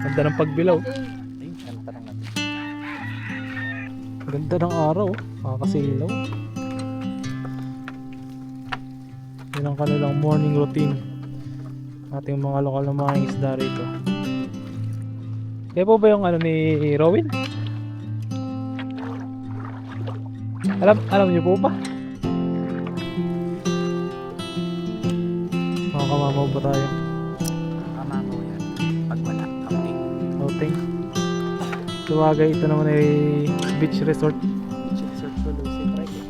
Ganda ng pagbilaw. Ayun, ano pa lang natin. Ganda ng araw. Makakasilaw. Yan ang kanilang morning routine. Ating mga lokal na mga isda rito. Kaya po ba yung ano ni Rowin? Alam niyo po ba? Makakamamaw ba tayo? Tama mo yan. Pag wala, outing. Outing. Tuwagay, ito naman ay beach resort. Resort ko, Lucy, try it.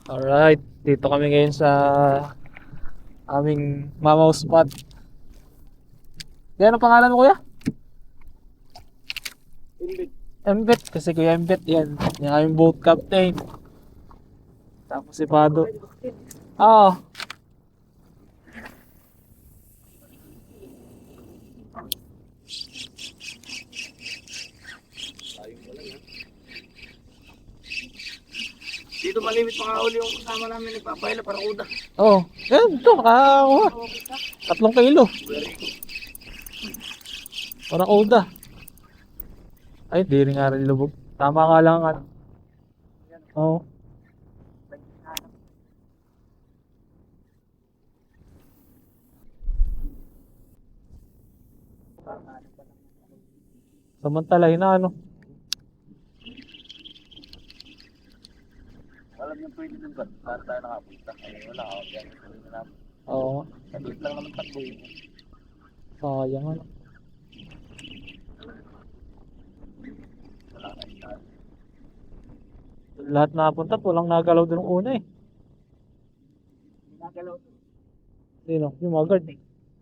Alright, dito kami ngayon sa aming mamaw spot. Yan ang pangalan mo, kuya? Embet, kasi kuya Embet yan. Yung aming boat captain. Tapos si Pado. Oo. Dito malimit makauli yung kasama namin nagpapaila para uda. Oo. Yan, ito, nakakuha. 3 kilo. Parang oda. Ay, di rin nga rin lubog. Tama nga lang at. Oo. Samantalahin na ano. Alam niyo pwede dun ba? Para tayo nakapunta. Ay, wala ako. Yan. Oo. Saglit lang naman takbo yun. Sayang ano. Wala ka isa. Lahat napunta, walang nagalaw doon una eh. Nagalaw. Sino? Yung mga guard.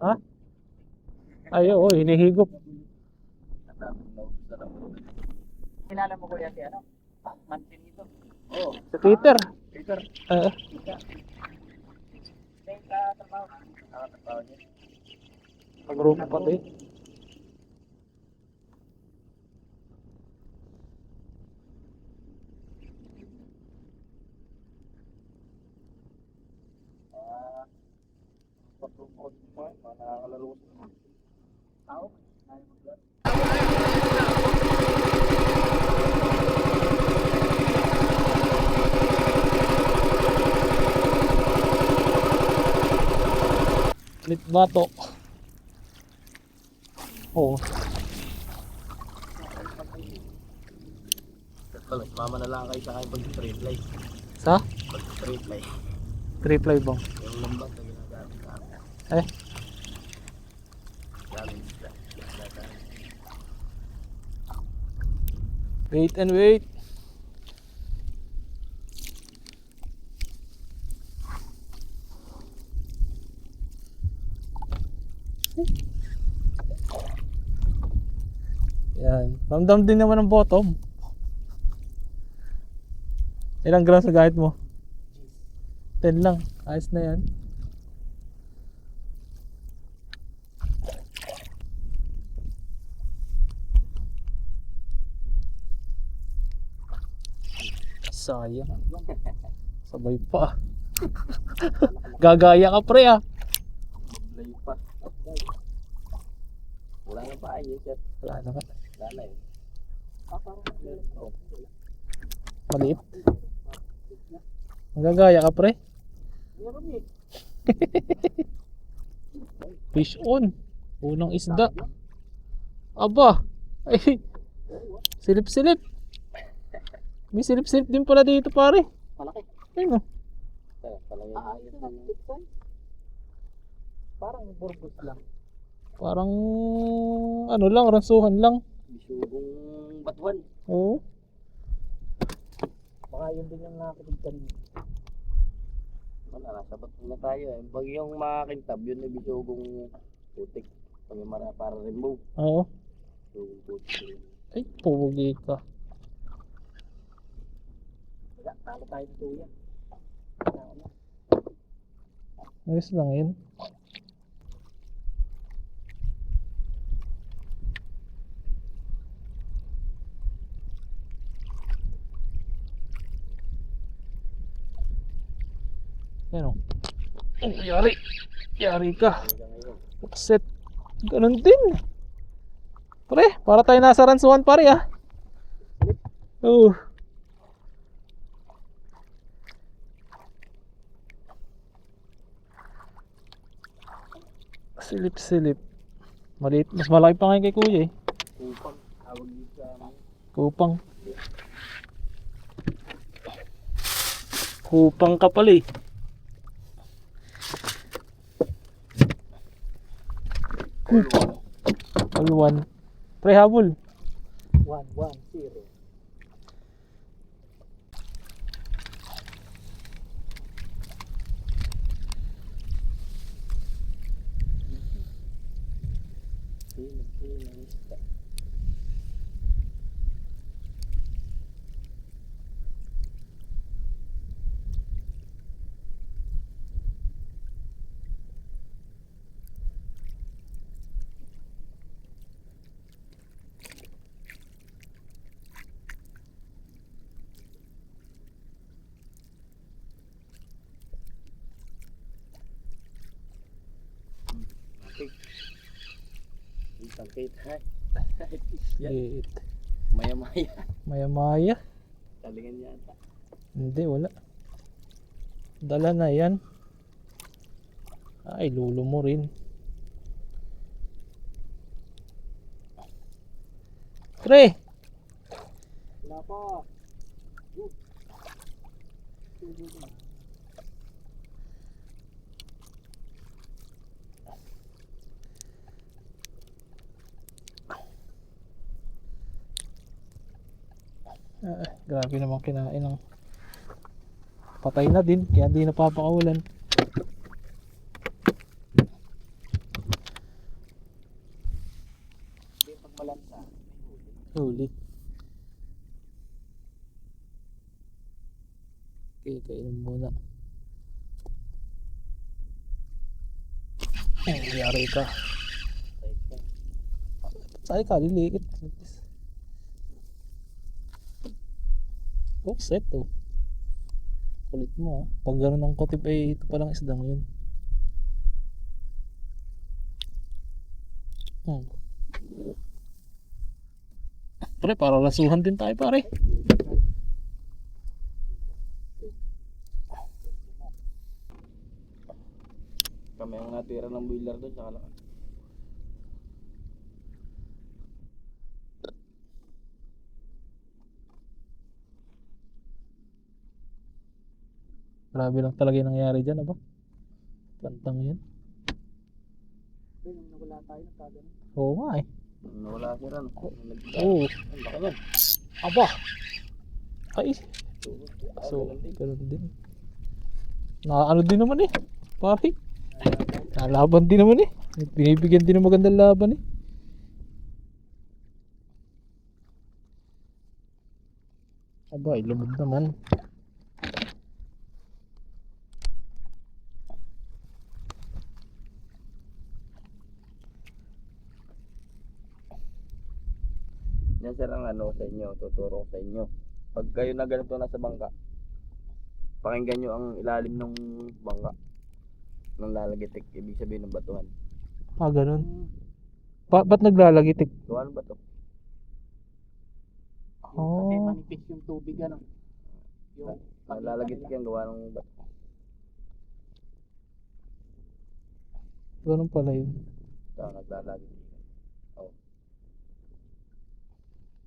Ha? Ay, oo, hinihigop. Kilala mo ko yan si ano? Mansin ito. Oo. Si Peter. Peter. Eh, May katrabaho. Nakatrabaho niya. pag-group pati. Patungkol mo, mga nakakalaro sa tao. Lit bato. Oo. Mama na lang kayo sa kayo pag-straight line. Sa? Pag-straight line. 3 ply bang? Yung lambat na ginagamit namin. Eh, Gamit isda. wait and wait. Yan. Ramdam din naman ang bottom. Ilang grams na gamit mo? 10 lang. Ayos na yan. Sayang. Sabay pa. Gagaya ka pre ah. Layo pa. Wala na pa ayun, sir. Wala na ka. Wala na yun. Parang Maliit. Gagaya ka pre. meron eh. Fish on. Unang isda. Aba. Ay. Silip-silip. May silip-silip din pala dito pare. Malaki. Ayun oh. Ayos na. Parang burbot lang. Parang ano lang, rasuhan lang. Bisugong batuan. Oo. Baka yun din yung nakakitigtan mo. Wala, nasa bato na tayo eh. Pag yung makakintab, yun na bisugong putik. Pag mara para remove. Oo. Yung boat. Ay, pugi ka. Wala, talo tayo ng tuya. Ayos lang yun. Yan o. Yari. Yari ka. Set. Ganun din. Pre, para tayo nasa ransuhan pare ah. Oo. Silip-silip. Maliit. Mas malaki pa ngayon kay kuya eh. Kupang. Tawag dito sa amin. Kupang. Kupang ka pala eh. All one. Pre, habol. 1-1-0. Tangkit ha. Shit. Maya-maya. Maya-maya. Talingan yata. Hindi, wala. Dala na yan. Ay, lulo mo rin. Pre! Wala pa. Grabe naman kinain ng patay na din, kaya di napapakawalan. Hindi pag malansa. Huli. Okay, kainin muna. Ay, yari ka. Saan ka? Lilikit. Oh, set oh. Kulit mo ah. Pag gano'n ng kotip ay ito palang isdang yun. Pare, para lasuhan din tayo pare. Kami ang natira ng boiler doon sa kalaki. Grabe lang talaga yung nangyari dyan, aba. Plantang yun. Nung nawala tayo, nagkagano. Oo nga eh. Nawala sila no. Oo. Ang laki nun. Aba! Ay! So, ganun din. ganun din. Ano din naman eh. Pare. Nalaban din naman eh. Binibigyan din ng magandang laban eh. Aba, ilubog naman. Yan sir ang ano sa inyo, tuturo ko sa inyo. Pag kayo na ganito nasa bangka, pakinggan nyo ang ilalim ng bangka ng lalagitik, ibig sabihin ng batuhan. Ah, ganun. Ba't naglalagitik? Gawa ng bato. Oh. Kasi manipis yung tubig ano. Yung lalagitik yan, gawa ng bato. Ganun pala yun. So, naglalagitik.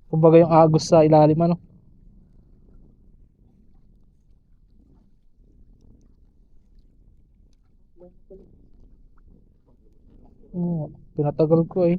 Kumbaga yung agos sa ilalim ano. Pinatagal ko eh.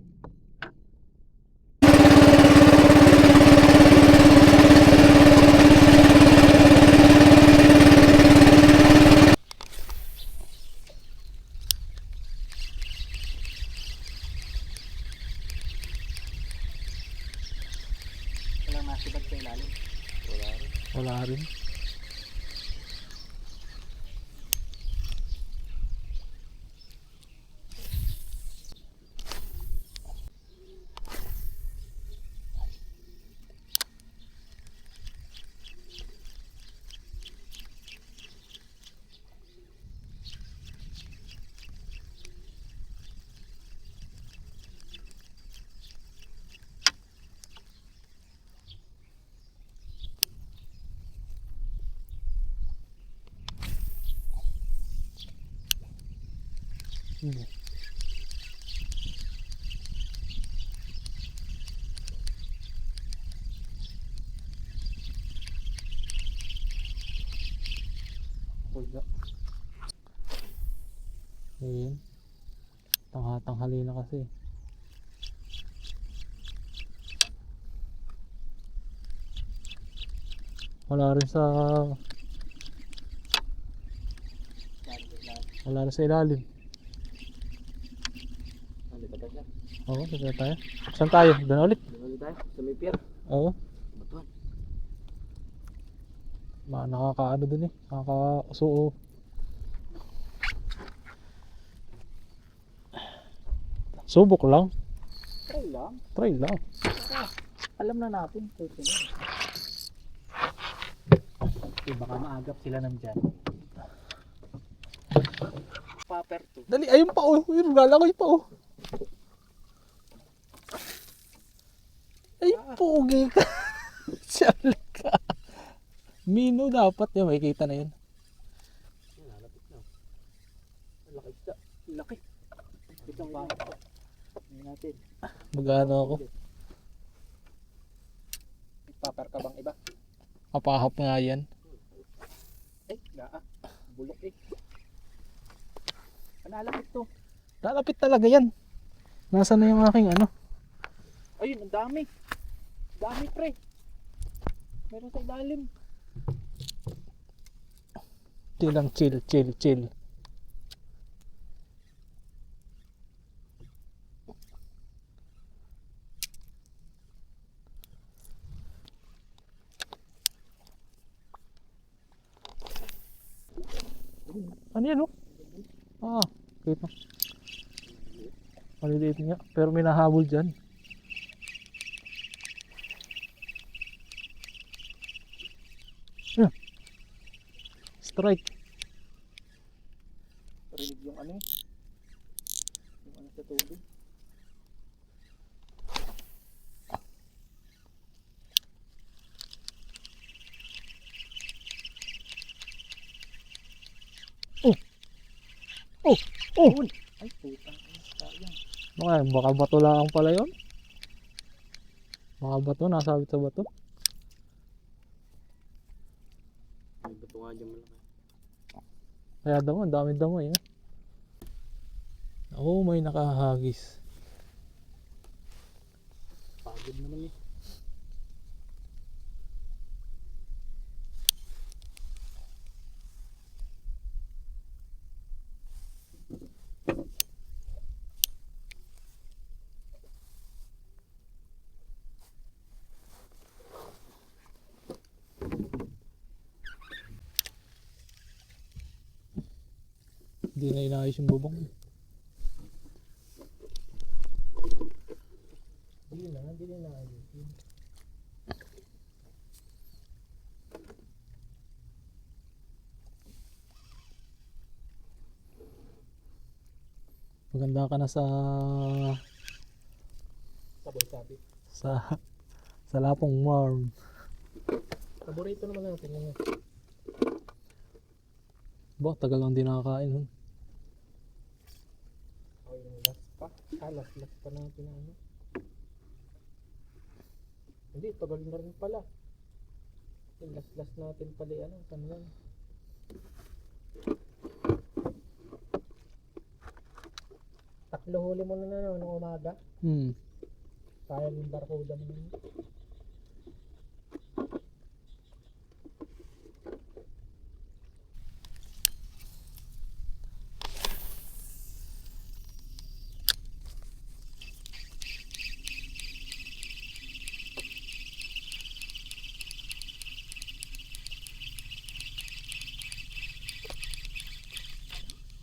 Hindi. Wala. Ayun. Tanghali na kasi. Wala rin sa ilalim. Nandito ka siya. Oo, sige tayo. Saan tayo? Doon ulit. Doon ulit tayo. Sa may pier. Oo. Batuan. Nakakaano dun eh. Nakakasuo. Subok lang. Try lang. Try lang. Alam na natin. Baka maagap sila nandyan. Paper to. Dali, ayun pa oh. Ayun, galakoy pa oh. Ay, pogi ka. Siyali ka. Mino dapat yun. Makikita na yun. Lalapit na. Laki siya. Laki. Itong paper. Hindi natin. Magano ako. May paper ka bang iba? Kapahap nga yan. Bulok eh. Panalapit to. Lalapit talaga yan. Nasaan na yung aking ano? Ayun, ang dami. Dami pre. Meron sa ilalim. Chill lang, chill. Ano yan oh? Kita. Maliliit nga. Pero may nahabol dyan. Strike. Rinig yung ano eh. Yung ano sa tubig. Oh! Ay puta. Sayang. Baka bato lang pala yun. Baka bato, nasabit sa bato. May bato nga dyan malaki. Kaya damo, ang dami damo eh. Oh, may nakahagis. Pagod naman eh. Hindi na inayos yung bubong. Hindi na ayos. Maganda ka na sa Sabi. sa lapong warm. Paborito naman natin yung Ba, tagal lang din nakakain. Huh? yung last pa. Last pa natin na ano. Hindi, tagal na rin pala. Yung last natin pala ano, saan yan? Tatlo huli mo na nung umaga. Kaya yung barkoda mo yun.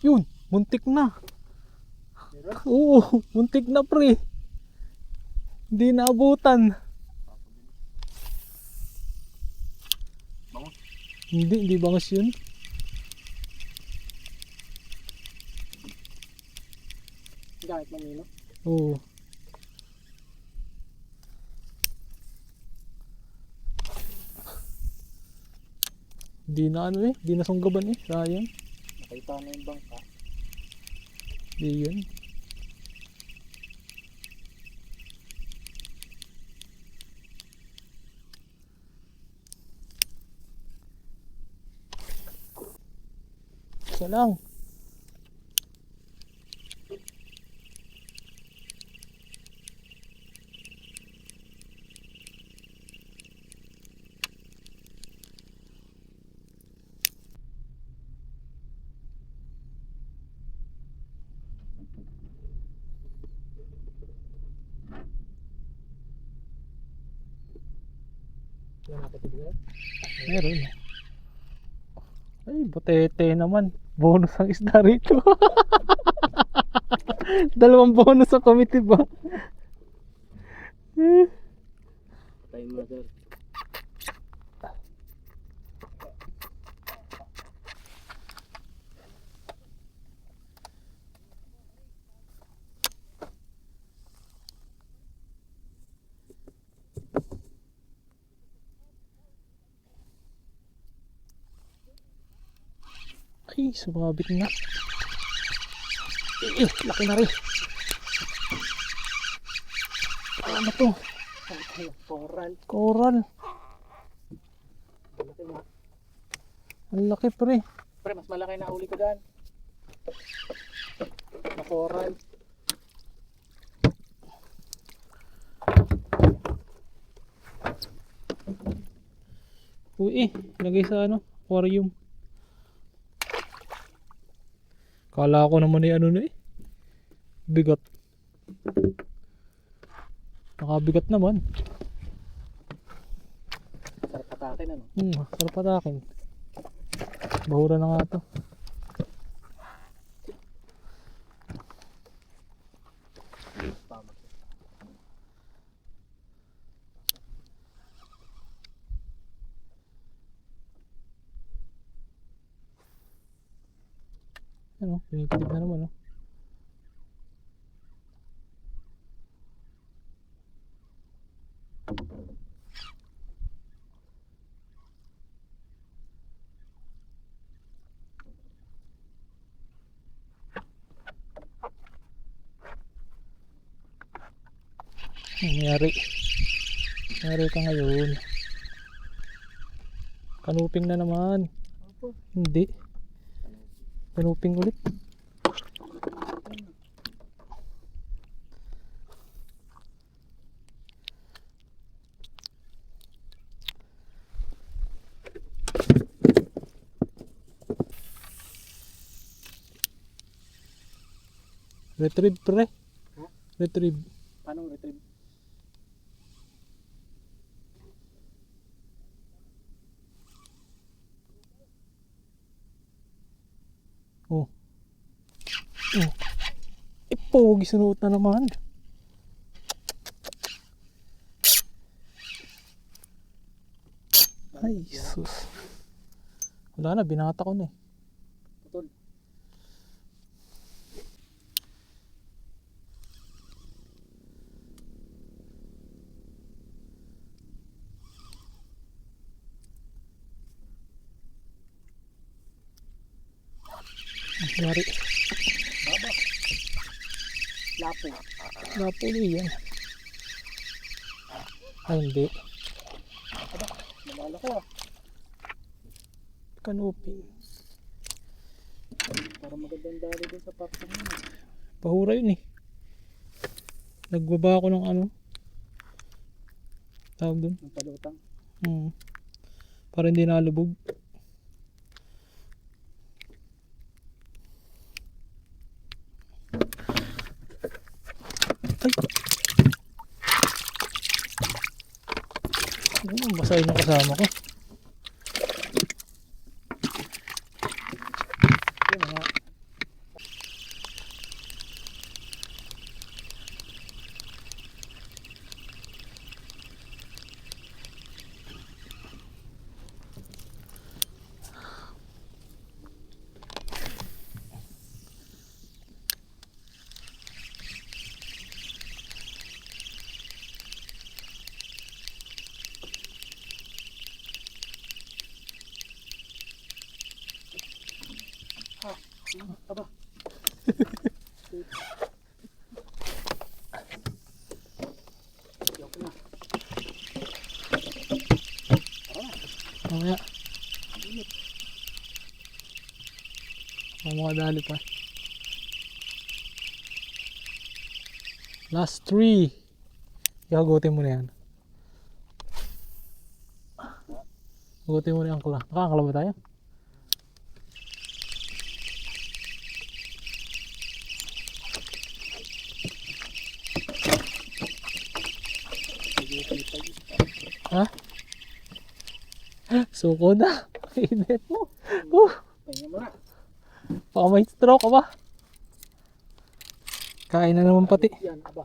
Yun, muntik na. Oo, muntik na pre. Hindi naabutan. Bangus? Hindi bangus yun. Gamit mo mino? Oo. Di na ano eh, di na sunggaban eh, sayang. Nakita na yung bangka. Di yun. Isa lang. Yan nakatid ko. Meron. Ay, butete naman. Bonus ang isda rito. Dalawang bonus sa committee ba? Patayin mo na sir. Ay, sumabit na. Laki na rin. Ano to? Coral. Coral. Malaki nga. Ang laki pre. Pre, mas malaki na uli ko dyan. Na coral. Uy, lagay sa ano, aquarium. Kala ko naman ay ano na eh. Bigat. Nakabigat naman. Sarap patakin ano. Sarap atakin. Bahura na nga to. Ano, pinipitig na naman oh. Nangyari. Nangyari ka ngayon. Kanuping na naman. Hindi. Kanuping ulit. Retrieve pre. Ha? Retrieve. Paano retrieve? Oh. Oh. Pogi sunuot na naman. Ay, sus. Wala na, binata ko na eh. Putol. Nangyari. Baba. Lapo. Napuli yan. Ay, hindi. Malala ko ah. Kanuping. Para magandang dali din sa paksa mo. Pahura yun eh. Nagbaba ako ng ano. Tawag dun. Ang palutang. Para hindi nalubog. Ay. Basahin yung kasama ko. Yun nga. Aba. Mga dali pa. Last 3. Ikagutin mo na yan. Ikagutin mo na yung angkla. Nakangkla ba tayo? Ha? Suko na. Init mo. Pahinga mo na. Baka may stroke ka ba? Kain na naman pati. Yan, aba.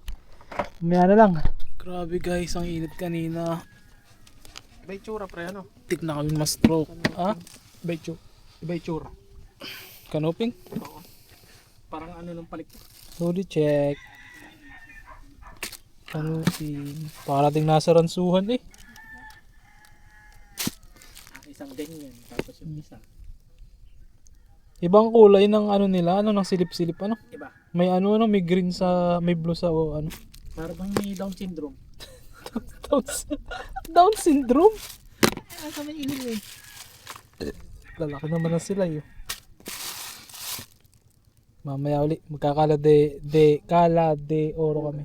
Mamaya na lang. Grabe guys, ang init kanina. Iba itsura pre, ano? Tik na kami ma-stroke. Ha? Iba itsura. Kanoping? Oo. Parang ano nung palik. Body check. Kanoping. Parating nasa ransuhan eh. Isang ganyan, tapos yung isa. Ibang kulay ng ano nila, ano ng silip-silip ano. Iba. May ano, may green sa, may blue sa o ano. Parang may Down syndrome. Down syndrome? Asa may ilong eh. Lalaki naman na sila yun. Mamaya uli, magkakala de oro kami.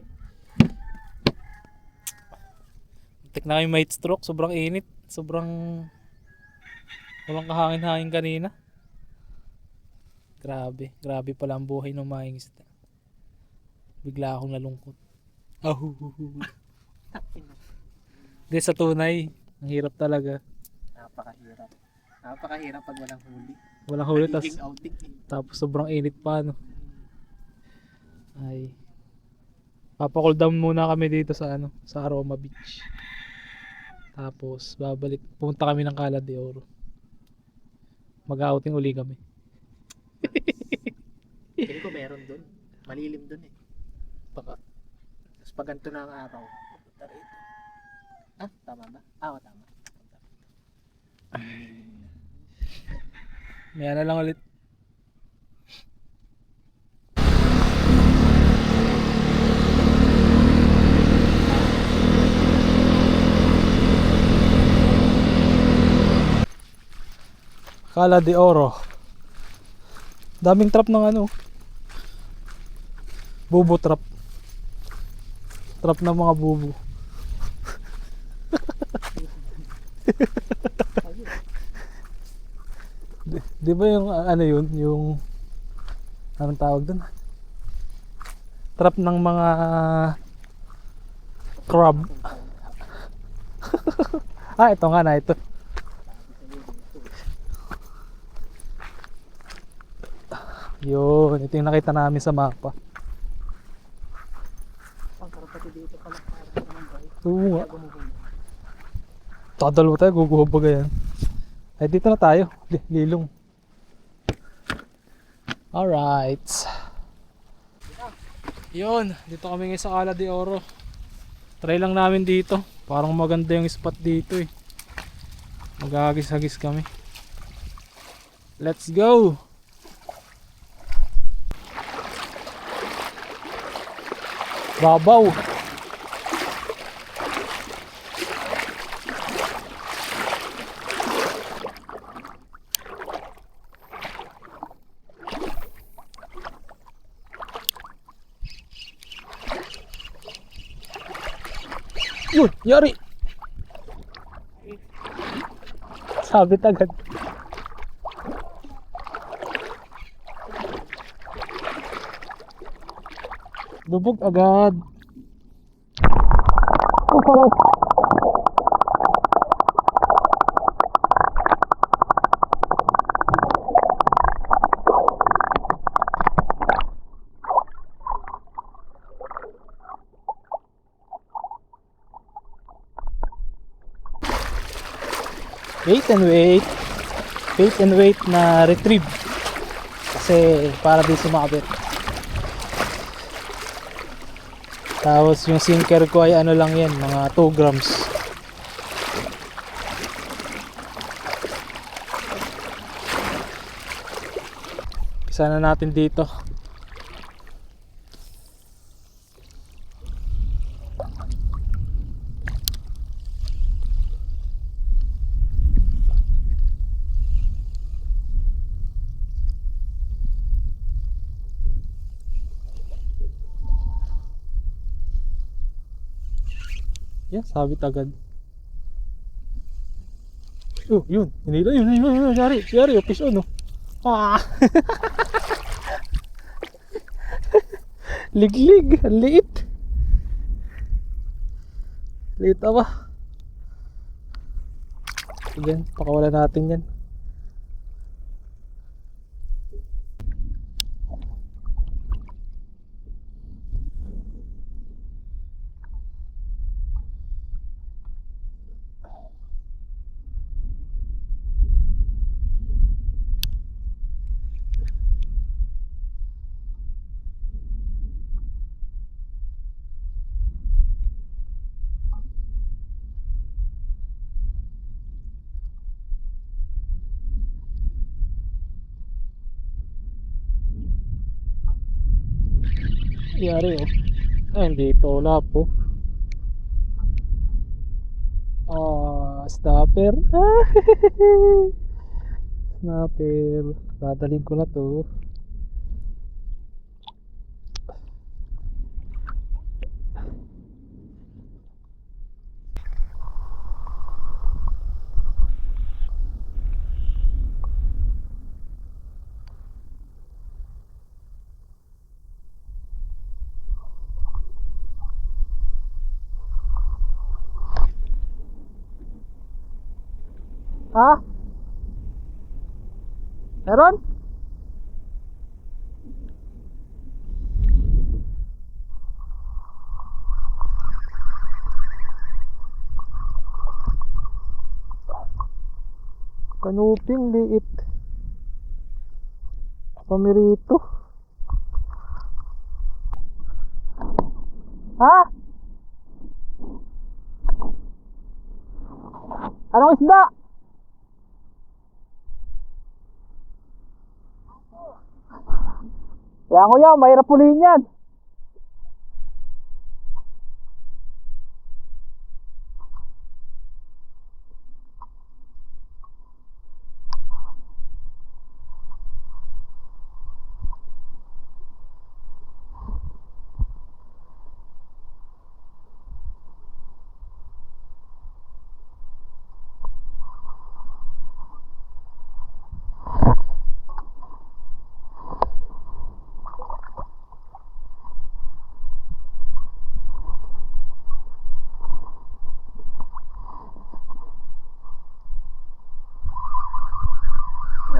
Tek na kami may stroke, sobrang init. Sobrang walang kahangin-hangin kanina. Grabe pala ang buhay ng mga isda. Bigla akong nalungkot. Hindi sa tunay, ang hirap talaga. Napakahirap. Napakahirap pag walang huli. Walang huli Nagiging outing eh. tapos sobrang init pa no. Ay. Papa-cool down muna kami dito sa ano, sa Aroma Beach. Tapos pumunta kami ng Cala de Oro. Mag-outing uli kami. Feeling ko meron dun. Malilim dun eh. Baka. Tapos pag ganito na ang araw, punta rito. Ah, tama ba? Oo, tama. Maya na lang ulit. Cala de Oro. Daming trap ng ano. Bubo trap. Trap ng mga bubo. Di ba yung ano yun, yung anong tawag dun? Trap ng mga crab. Ito nga na ito. Yun, ito yung nakita namin sa mapa. Pangkarap pati dito pala. Parang naman ba? Oo nga. Gumugulo. Dadalawa tayo, guguhubog yan. Ay, dito na tayo. Lilong. Alright. Yun, dito kami ngayon sa Cala de Oro. Try lang namin dito. Parang maganda yung spot dito eh. Mag-agis-agis kami. Let's go! Babaw! Yun! Yari! Sabit agad. Lubog agad. Wait and wait. Wait and wait na retrieve. Kasi para di sumakabit. Tapos yung sinker ko ay ano lang yan, mga 2 grams. Isa na natin dito. Yan, sabit agad. Oh, yun. Hinila yun. Yari, oh, fish on, oh. Ah! Liglig, ang liit. Liit ba? Yan, pakawala natin yan. Yari, oh. Ay, hindi ito. Wala po. Snapper. Snapper. Dadalhin ko na to. Ha? Meron? Kanuping liit. Pamirito. Ha? Anong isda? Yan kuya, mahirap pulihin yan.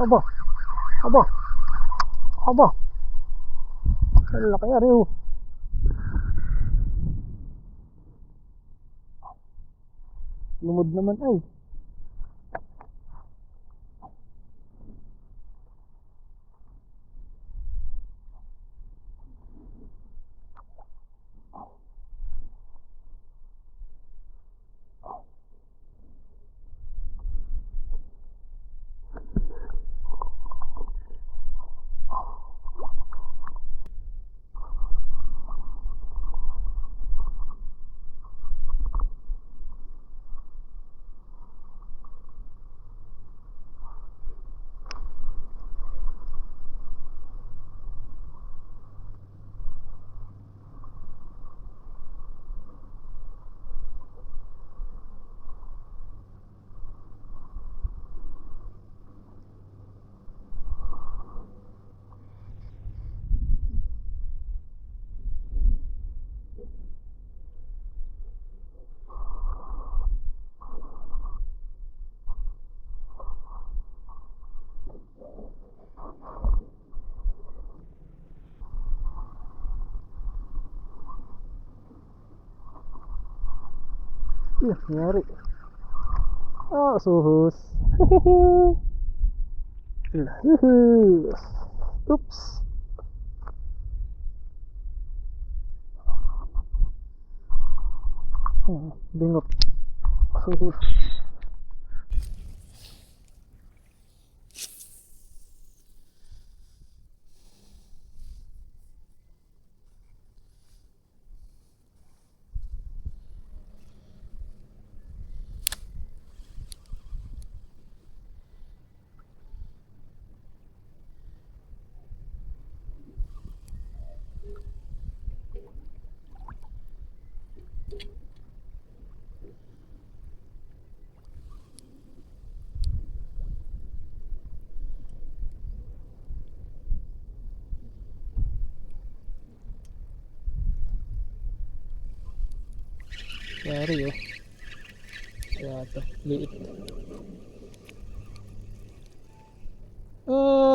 Aba, aba, aba. Ang laki ari, oh. Lumod naman ay. Nangyari. Suhus. Suhus. Oops. Bingot. Suhus. Yari oh. Kaya to, liit.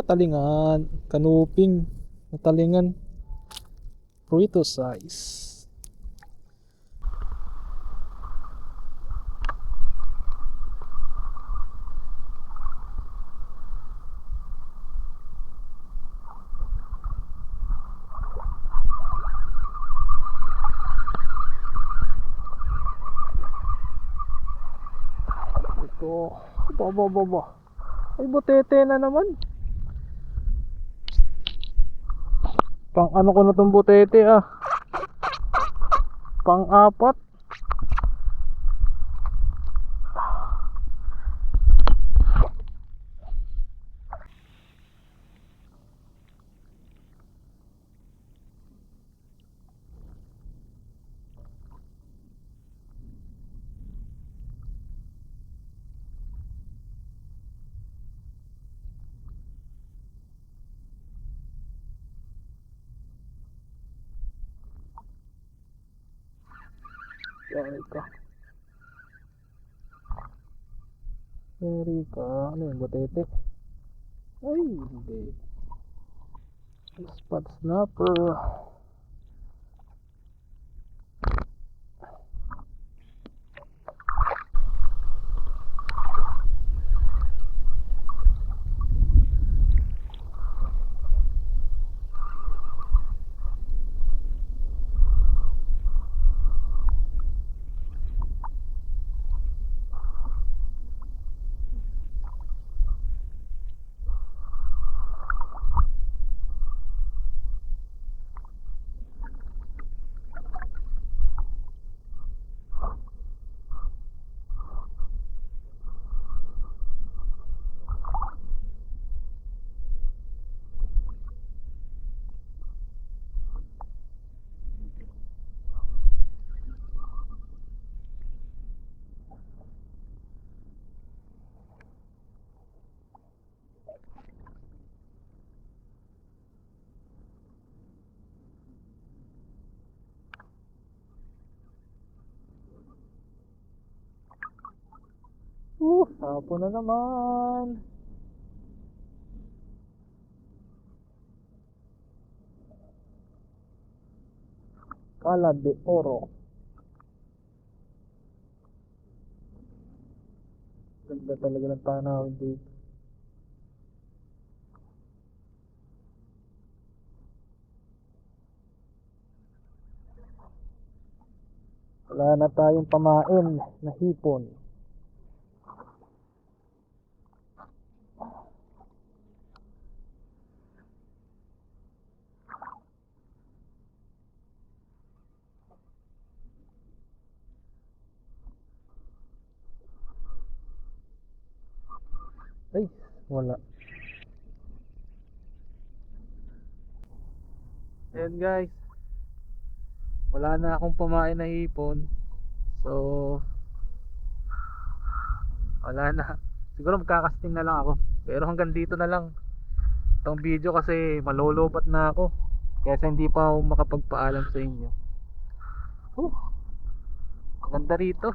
Talingan. Kanuping. Talingan. Prito size. Ito. Baba. Ay, butete na naman. Pang ano ko na tong butete ah. Pang apat. Erika. Ano yung butete? Ay, hindi. Spot snapper. Hapon na naman. Cala de Oro. Ganda talaga ng tanawin dito. Wala na tayong pamain na hipon. Ay, wala. Ayan guys, wala na akong pamain na hipon. So wala na. Siguro magkakasting na lang ako. Pero hanggang dito na lang itong video kasi malolobat na ako. Kaya hindi pa ako makapagpaalam sa inyo. Ganda rito.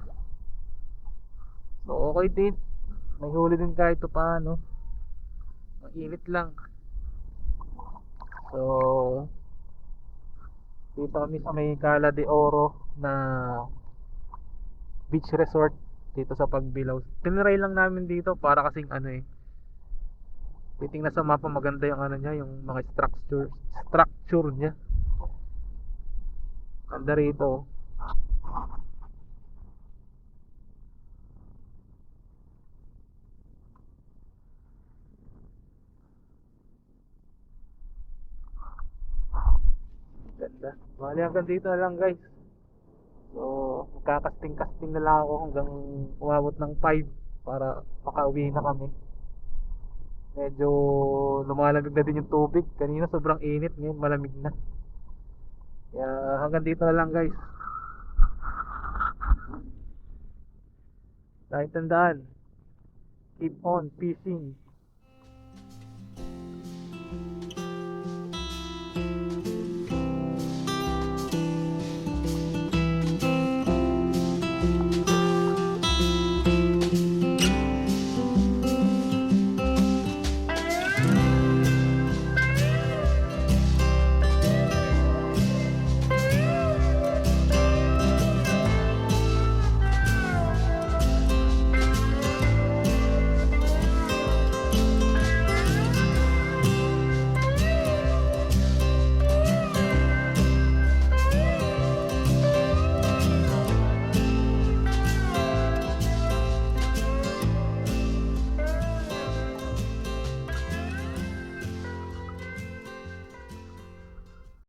So okay din. May huli din kahit pa paano. Mainit lang. So dito kami sa may Cala de Oro na beach resort dito sa Pagbilao. Tinry lang namin dito para kasing ano eh. Titingnan sa mapa maganda yung ano niya, yung mga structure niya. Ganda rito. Ganda. Bali hanggang dito na lang guys. So magkakasting-casting na lang ako hanggang umabot ng 5 para makauwi na kami. Medyo lumalamig na din yung tubig. Kanina sobrang init, ngayon malamig na. Kaya hanggang dito na lang guys. Kahit tandaan, keep on fishing.